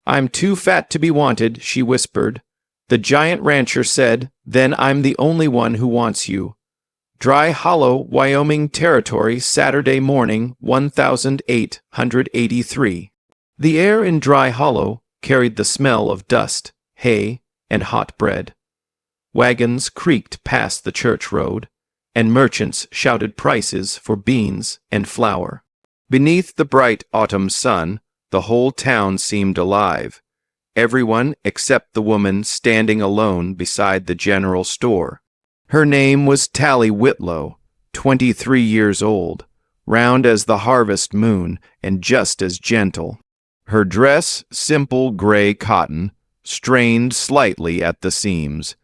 I'm too fat to be wanted, she whispered. The giant rancher said, then I'm the only one who wants you. Dry Hollow, Wyoming Territory, Saturday morning, 1883. The air in Dry Hollow carried the smell of dust, hay, and hot bread. Wagons creaked past the church road, and merchants shouted prices for beans and flour. Beneath the bright autumn sun, the whole town seemed alive. Everyone except the woman standing alone beside the general store. Her name was Tally Whitlow, 23 years old, round as the harvest moon and just as gentle. Her dress, simple gray cotton, strained slightly at the seams,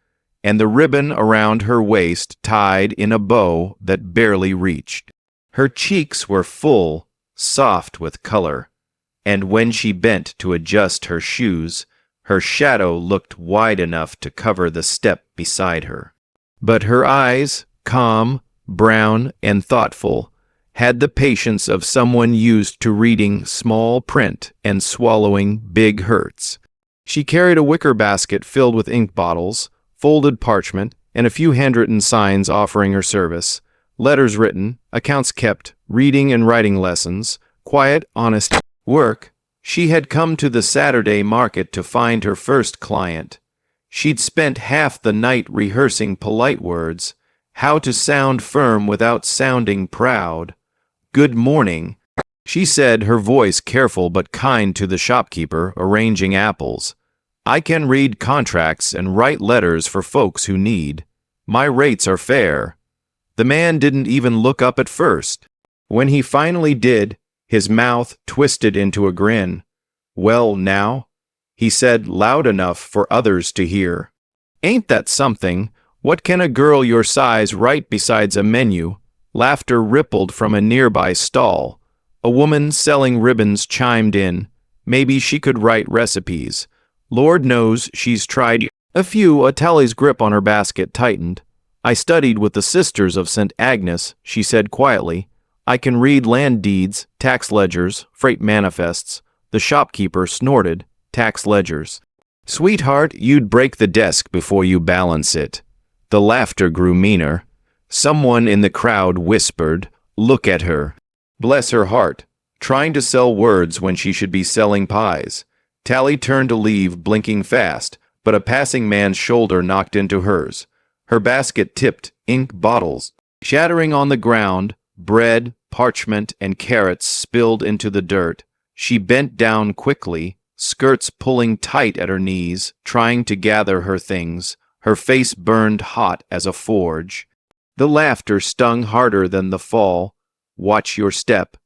and the ribbon around her waist tied in a bow that barely reached. Her cheeks were full, soft with color, and when she bent to adjust her shoes, her shadow looked wide enough to cover the step beside her. But her eyes, calm, brown, and thoughtful, had the patience of someone used to reading small print and swallowing big hurts. She carried a wicker basket filled with ink bottles, folded parchment, and a few handwritten signs offering her service, letters written, accounts kept, reading and writing lessons, quiet, honest work. She had come to the Saturday market to find her first client. She'd spent half the night rehearsing polite words, how to sound firm without sounding proud. Good morning, she said, her voice careful but kind to the shopkeeper arranging apples. I can read contracts and write letters for folks who need. My rates are fair. The man didn't even look up at first. When he finally did, his mouth twisted into a grin. Well, now, he said loud enough for others to hear. Ain't that something? What can a girl your size write besides a menu? Laughter rippled from a nearby stall. A woman selling ribbons chimed in. Maybe she could write recipes. Lord knows she's tried a few. Tally's grip on her basket tightened. I studied with the Sisters of St. Agnes, she said quietly. I can read land deeds, tax ledgers, freight manifests. The shopkeeper snorted. Tax ledgers. Sweetheart, you'd break the desk before you balance it. The laughter grew meaner. Someone in the crowd whispered, look at her. Bless her heart, trying to sell words when she should be selling pies. Tally turned to leave, blinking fast, but a passing man's shoulder knocked into hers. Her basket tipped, ink bottles shattering on the ground, bread, parchment, and carrots spilled into the dirt. She bent down quickly, skirts pulling tight at her knees, trying to gather her things. Her face burned hot as a forge. The laughter stung harder than the fall. Watch your step.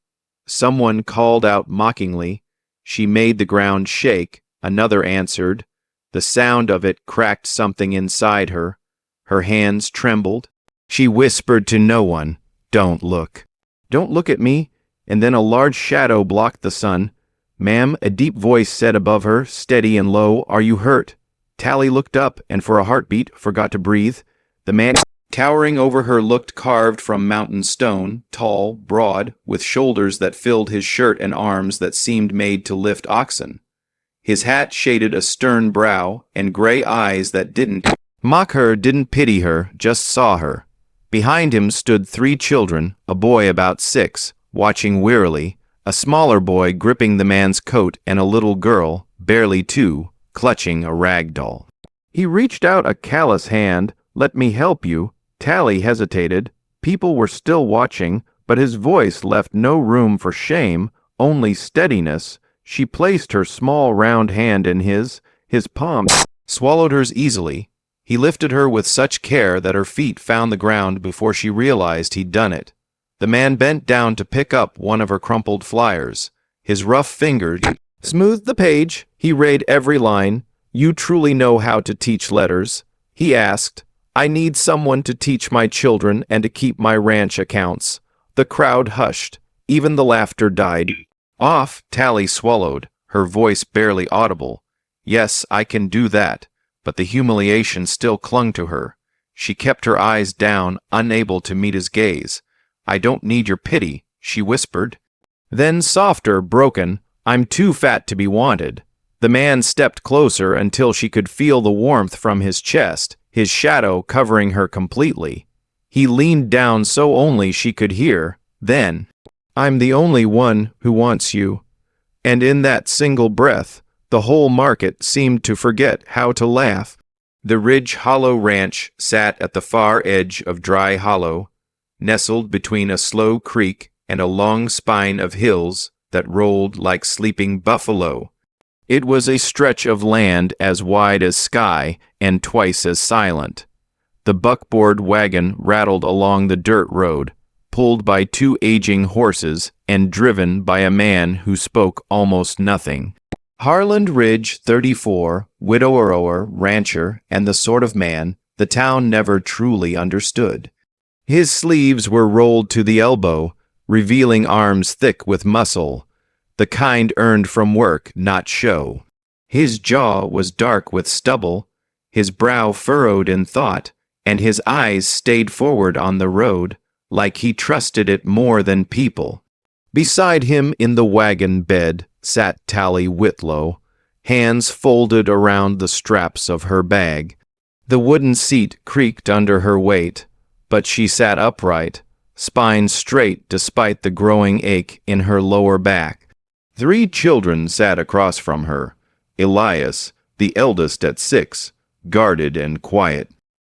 Someone called out mockingly. She made the ground shake. Another answered. The sound of it cracked something inside her. Her hands trembled. She whispered to no one, don't look. Don't look at me. And then a large shadow blocked the sun. Ma'am, a deep voice said above her, steady and low, are you hurt? Tally looked up and for a heartbeat forgot to breathe. The man towering over her looked carved from mountain stone, tall, broad, with shoulders that filled his shirt and arms that seemed made to lift oxen. His hat shaded a stern brow and gray eyes that didn't mock her, didn't pity her, just saw her. Behind him stood 3 children, a boy about 6, watching wearily, a smaller boy gripping the man's coat, and a little girl, barely 2, clutching a rag doll. He reached out a callous hand. Let me help you. Tally hesitated. People were still watching, but his voice left no room for shame, only steadiness. She placed her small round hand in his palm swallowed hers easily. He lifted her with such care that her feet found the ground before she realized he'd done it. The man bent down to pick up one of her crumpled flyers. His rough fingers smoothed the page. He read every line. You truly know how to teach letters? He asked. I need someone to teach my children and to keep my ranch accounts. The crowd hushed. Even the laughter died off. Tally swallowed, her voice barely audible. Yes, I can do that. But the humiliation still clung to her. She kept her eyes down, unable to meet his gaze. I don't need your pity, she whispered. Then softer, broken, I'm too fat to be wanted. The man stepped closer until she could feel the warmth from his chest, his shadow covering her completely. He leaned down so only she could hear. Then, "I'm the only one who wants you." And in that single breath, the whole market seemed to forget how to laugh. The Ridge Hollow Ranch sat at the far edge of Dry Hollow, nestled between a slow creek and a long spine of hills that rolled like sleeping buffalo. It was a stretch of land as wide as sky and twice as silent. The buckboard wagon rattled along the dirt road, pulled by two aging horses and driven by a man who spoke almost nothing. Harland Ridge, 34, widower, rancher, and the sort of man the town never truly understood. His sleeves were rolled to the elbow, revealing arms thick with muscle, the kind earned from work, not show. His jaw was dark with stubble, his brow furrowed in thought, and his eyes stayed forward on the road, like he trusted it more than people. Beside him in the wagon bed sat Tally Whitlow, hands folded around the straps of her bag. The wooden seat creaked under her weight, but she sat upright, spine straight despite the growing ache in her lower back. 3 children sat across from her. Elias, the eldest at 6, guarded and quiet.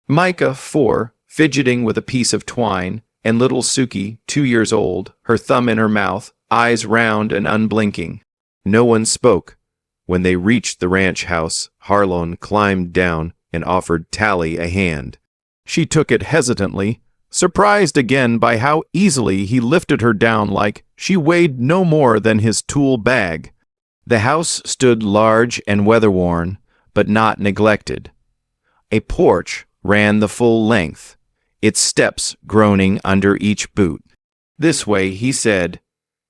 Micah, 4, fidgeting with a piece of twine, and little Suki, 2 years old, her thumb in her mouth, eyes round and unblinking. No one spoke. When they reached the ranch house, Harlon climbed down and offered Tally a hand. She took it hesitantly, surprised again by how easily he lifted her down like she weighed no more than his tool bag. The house stood large and weather-worn, but not neglected. A porch ran the full length, its steps groaning under each boot. "This way," he said.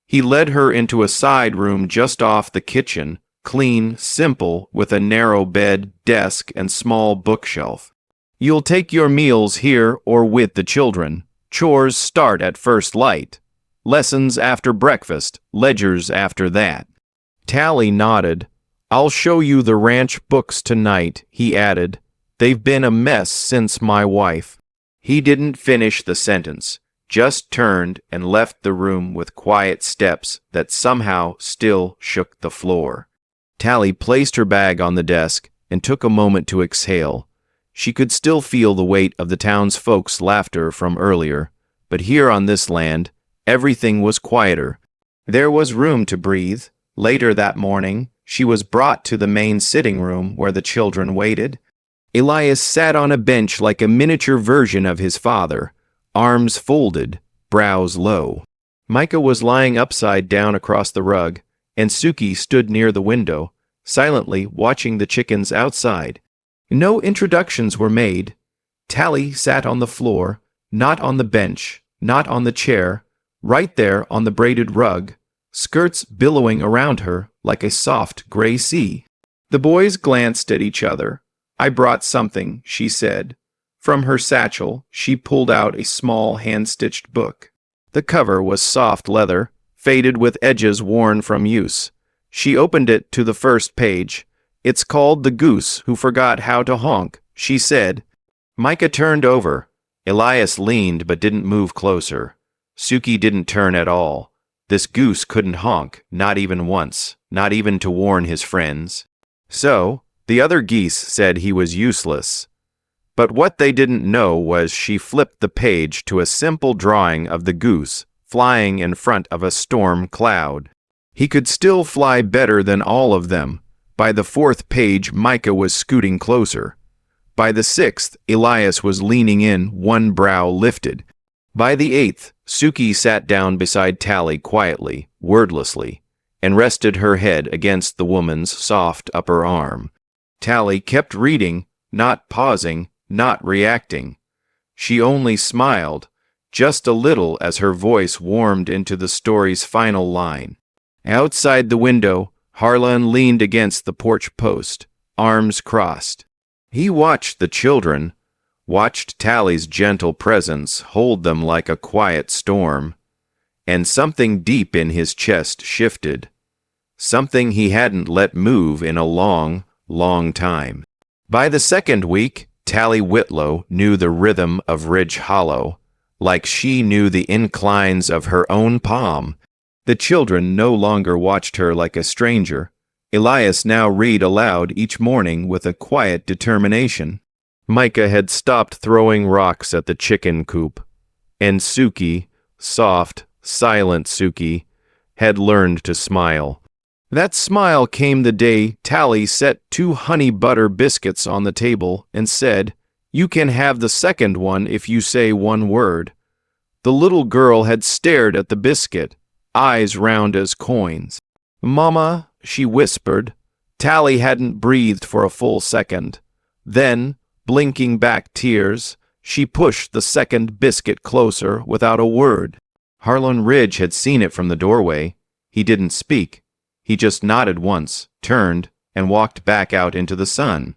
He led her into a side room just off the kitchen, clean, simple, with a narrow bed, desk, and small bookshelf. "You'll take your meals here or with the children. Chores start at first light. Lessons after breakfast, ledgers after that." Tally nodded. "I'll show you the ranch books tonight," he added. "They've been a mess since my wife." He didn't finish the sentence, just turned and left the room with quiet steps that somehow still shook the floor. Tally placed her bag on the desk and took a moment to exhale. She could still feel the weight of the townsfolk's laughter from earlier, but here on this land, everything was quieter. There was room to breathe. Later that morning, she was brought to the main sitting room where the children waited. Elias sat on a bench like a miniature version of his father, arms folded, brows low. Micah was lying upside down across the rug, and Suki stood near the window, silently watching the chickens outside. No introductions were made. Tally sat on the floor, not on the bench, not on the chair, right there on the braided rug, skirts billowing around her like a soft gray sea. The boys glanced at each other. "I brought something," she said. From her satchel, she pulled out a small hand-stitched book. The cover was soft leather, faded with edges worn from use. She opened it to the first page. "It's called The Goose Who Forgot How to Honk," she said. Micah turned over. Elias leaned but didn't move closer. Suki didn't turn at all. This goose couldn't honk, not even once, not even to warn his friends. So, the other geese said he was useless. But what they didn't know was she flipped the page to a simple drawing of the goose flying in front of a storm cloud. He could still fly better than all of them. By the 4th page, Micah was scooting closer. By the 6th, Elias was leaning in, one brow lifted. By the 8th, Suki sat down beside Tally quietly, wordlessly, and rested her head against the woman's soft upper arm. Tally kept reading, not pausing, not reacting. She only smiled, just a little as her voice warmed into the story's final line. Outside the window, Harlan leaned against the porch post, arms crossed. He watched the children, watched Tally's gentle presence hold them like a quiet storm, and something deep in his chest shifted. something he hadn't let move in a long, long time. By the second week, Tally Whitlow knew the rhythm of Ridge Hollow, like she knew the inclines of her own palm. The children no longer watched her like a stranger. Elias now read aloud each morning with a quiet determination. Micah had stopped throwing rocks at the chicken coop, and Suki, soft, silent Suki, had learned to smile. That smile came the day Tally set 2 honey butter biscuits on the table and said, "You can have the second one if you say one word." The little girl had stared at the biscuit, eyes round as coins. "Mama," she whispered. Tally hadn't breathed for a full second. Then, blinking back tears, she pushed the second biscuit closer without a word. Harlan Ridge had seen it from the doorway. He didn't speak. He just nodded once, turned, and walked back out into the sun.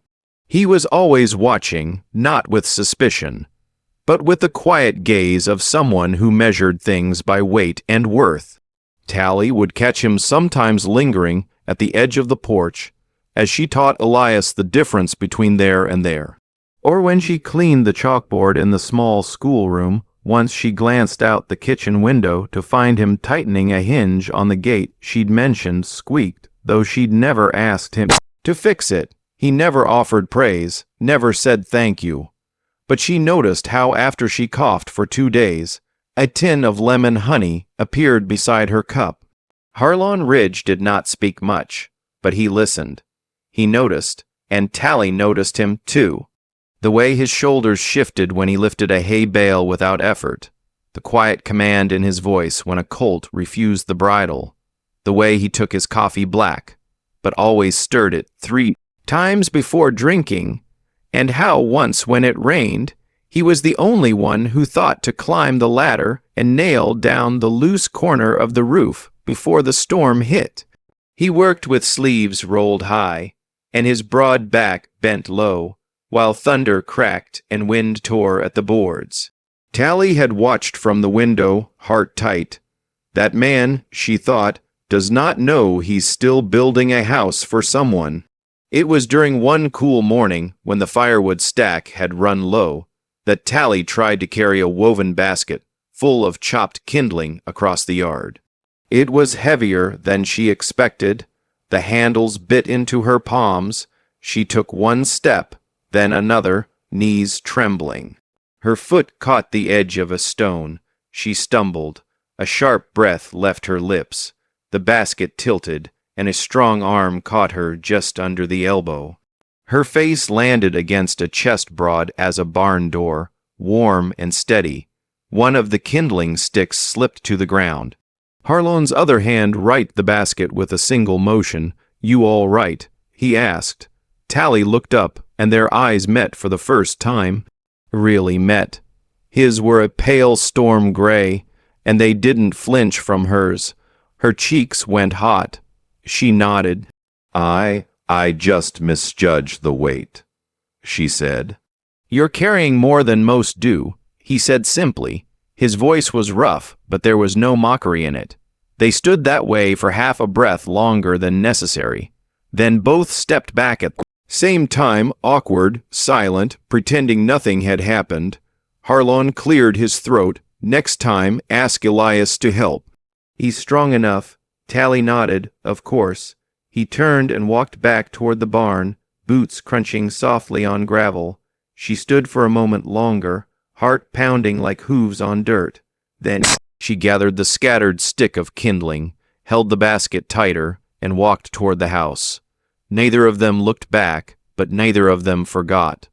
He was always watching, not with suspicion, but with the quiet gaze of someone who measured things by weight and worth. Tally would catch him sometimes lingering at the edge of the porch as she taught Elias the difference between there and there. Or when she cleaned the chalkboard in the small schoolroom, once she glanced out the kitchen window to find him tightening a hinge on the gate she'd mentioned squeaked, though she'd never asked him to fix it. He never offered praise, never said thank you. But she noticed how after she coughed for 2 days, a tin of lemon honey appeared beside her cup. Harlan Ridge did not speak much, but he listened. He noticed, and Tally noticed him too. The way his shoulders shifted when he lifted a hay bale without effort, the quiet command in his voice when a colt refused the bridle, the way he took his coffee black, but always stirred it 3 times before drinking, and how once when it rained, he was the only one who thought to climb the ladder and nail down the loose corner of the roof before the storm hit. He worked with sleeves rolled high, and his broad back bent low, while thunder cracked and wind tore at the boards. Tally had watched from the window, heart tight. That man, she thought, does not know he's still building a house for someone. It was during one cool morning, when the firewood stack had run low, that Tally tried to carry a woven basket full of chopped kindling across the yard. It was heavier than she expected. The handles bit into her palms. She took one step, then another, knees trembling. Her foot caught the edge of a stone. She stumbled. A sharp breath left her lips. The basket tilted, and a strong arm caught her just under the elbow. Her face landed against a chest broad as a barn door, warm and steady. One of the kindling sticks slipped to the ground. Harlan's other hand righted the basket with a single motion. "You all right?" he asked. Tally looked up, and their eyes met for the first time. Really met. His were a pale storm gray, and they didn't flinch from hers. Her cheeks went hot. She nodded. I just misjudged the weight," she said. "You're carrying more than most do," he said simply. His voice was rough, but there was no mockery in it. They stood that way for half a breath longer than necessary. Then both stepped back at the same time, awkward, silent, pretending nothing had happened. Harlan cleared his throat. "Next time, ask Elias to help." "He's strong enough." Tally nodded, of course. He turned and walked back toward the barn, boots crunching softly on gravel. She stood for a moment longer, heart pounding like hooves on dirt. Then she gathered the scattered stick of kindling, held the basket tighter, and walked toward the house. Neither of them looked back, but neither of them forgot.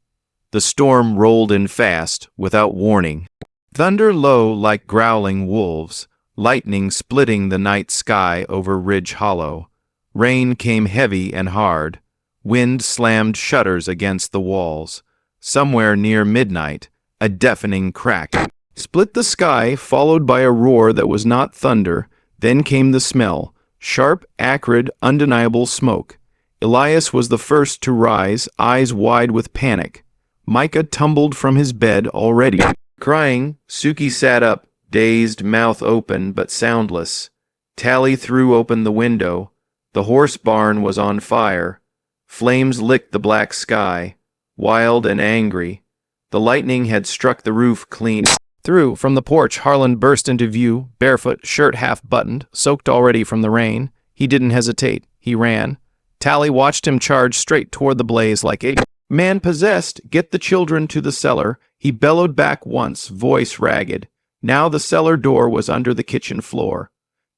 The storm rolled in fast, without warning. Thunder low like growling wolves, lightning splitting the night sky over Ridge Hollow. Rain came heavy and hard. Wind slammed shutters against the walls. Somewhere near midnight, a deafening crack split the sky, followed by a roar that was not thunder. Then came the smell, sharp, acrid, undeniable smoke. Elias was the first to rise, eyes wide with panic. Micah tumbled from his bed already. Crying, Suki sat up, dazed, mouth open but soundless. Tally threw open the window. The horse barn was on fire. Flames licked the black sky, wild and angry. The lightning had struck the roof clean through. From the porch, Harlan burst into view, barefoot, shirt half buttoned, soaked already from the rain. He didn't hesitate. He ran. Tally watched him charge straight toward the blaze like a man possessed. Get the children to the cellar. He bellowed back once, voice ragged. Now the cellar door was under the kitchen floor.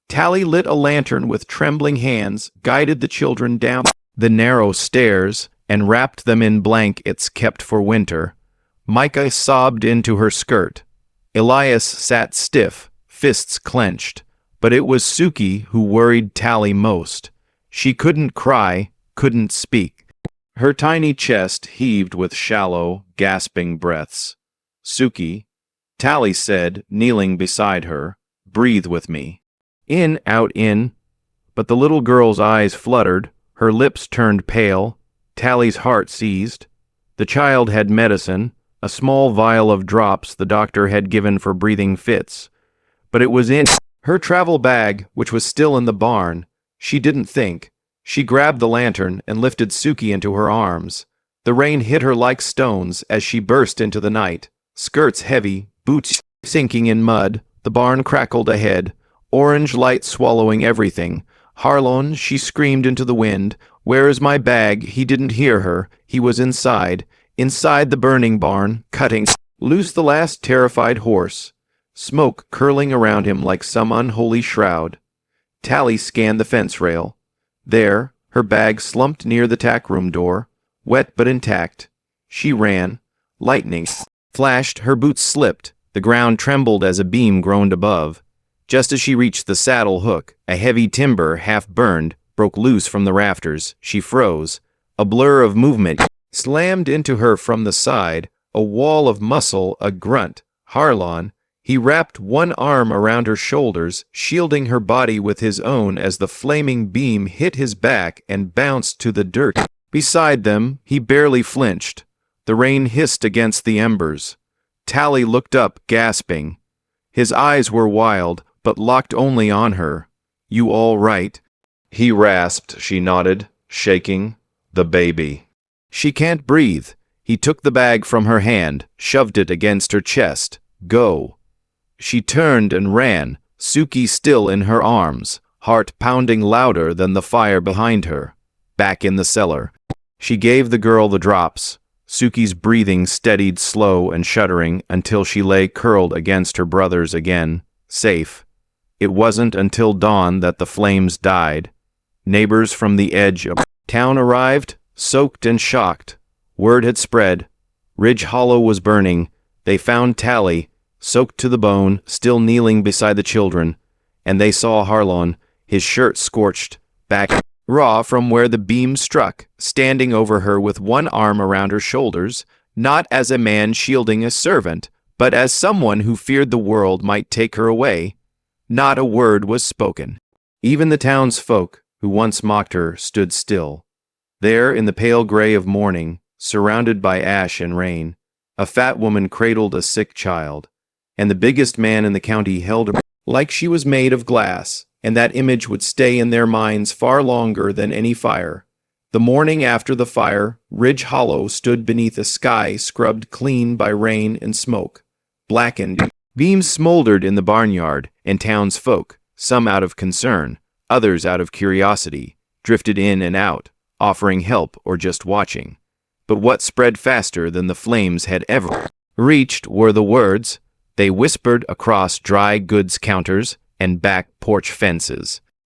Tally lit a lantern with trembling hands, guided the children down the narrow stairs, and wrapped them in blankets kept for winter. Micah sobbed into her skirt. Elias sat stiff, fists clenched. But it was Suki who worried Tally most. She couldn't cry, couldn't speak. Her tiny chest heaved with shallow, gasping breaths. Suki, Tally said, kneeling beside her, breathe with me. In, out, in. But the little girl's eyes fluttered, her lips turned pale. Tally's heart seized. The child had medicine, a small vial of drops the doctor had given for breathing fits. But it was in her travel bag, which was still in the barn. She didn't think. She grabbed the lantern and lifted Suki into her arms. The rain hit her like stones as she burst into the night. Skirts heavy, boots sinking in mud. The barn crackled ahead, orange light swallowing everything. Harlan, she screamed into the wind. Where is my bag? He didn't hear her. He was inside the burning barn, cutting loose the last terrified horse. Smoke curling around him like some unholy shroud. Tally scanned the fence rail. There, her bag slumped near the tack room door, wet but intact. She ran. Lightning flashed, her boots slipped. The ground trembled as a beam groaned above. Just as she reached the saddle hook, a heavy timber, half burned, broke loose from the rafters. She froze. A blur of movement slammed into her from the side, a wall of muscle, a grunt. Harlan. He wrapped one arm around her shoulders, shielding her body with his own as the flaming beam hit his back and bounced to the dirt. Beside them, he barely flinched. The rain hissed against the embers. Tally looked up, gasping. His eyes were wild, but locked only on her. You all right? He rasped. She nodded, shaking. The baby. She can't breathe. He took the bag from her hand, shoved it against her chest. Go. She turned and ran, Suki still in her arms, heart pounding louder than the fire behind her. Back in the cellar. She gave the girl the drops. Suki's breathing steadied slow and shuddering until she lay curled against her brothers again, safe. It wasn't until dawn that the flames died. Neighbors from the edge of town arrived, soaked and shocked. Word had spread. Ridge Hollow was burning. They found Tally, soaked to the bone, still kneeling beside the children, and they saw Harlan, his shirt scorched, back raw from where the beam struck, standing over her with one arm around her shoulders, not as a man shielding a servant, but as someone who feared the world might take her away. Not a word was spoken. Even the townsfolk, who once mocked her, stood still. There, in the pale gray of morning, surrounded by ash and rain, a fat woman cradled a sick child, and the biggest man in the county held her like she was made of glass, and that image would stay in their minds far longer than any fire. The morning after the fire, Ridge Hollow stood beneath a sky scrubbed clean by rain and smoke. Blackened beams smoldered in the barnyard, and townsfolk, some out of concern, others out of curiosity, drifted in and out, offering help or just watching. But what spread faster than the flames had ever reached were the words. They whispered across dry goods counters and back porch fences.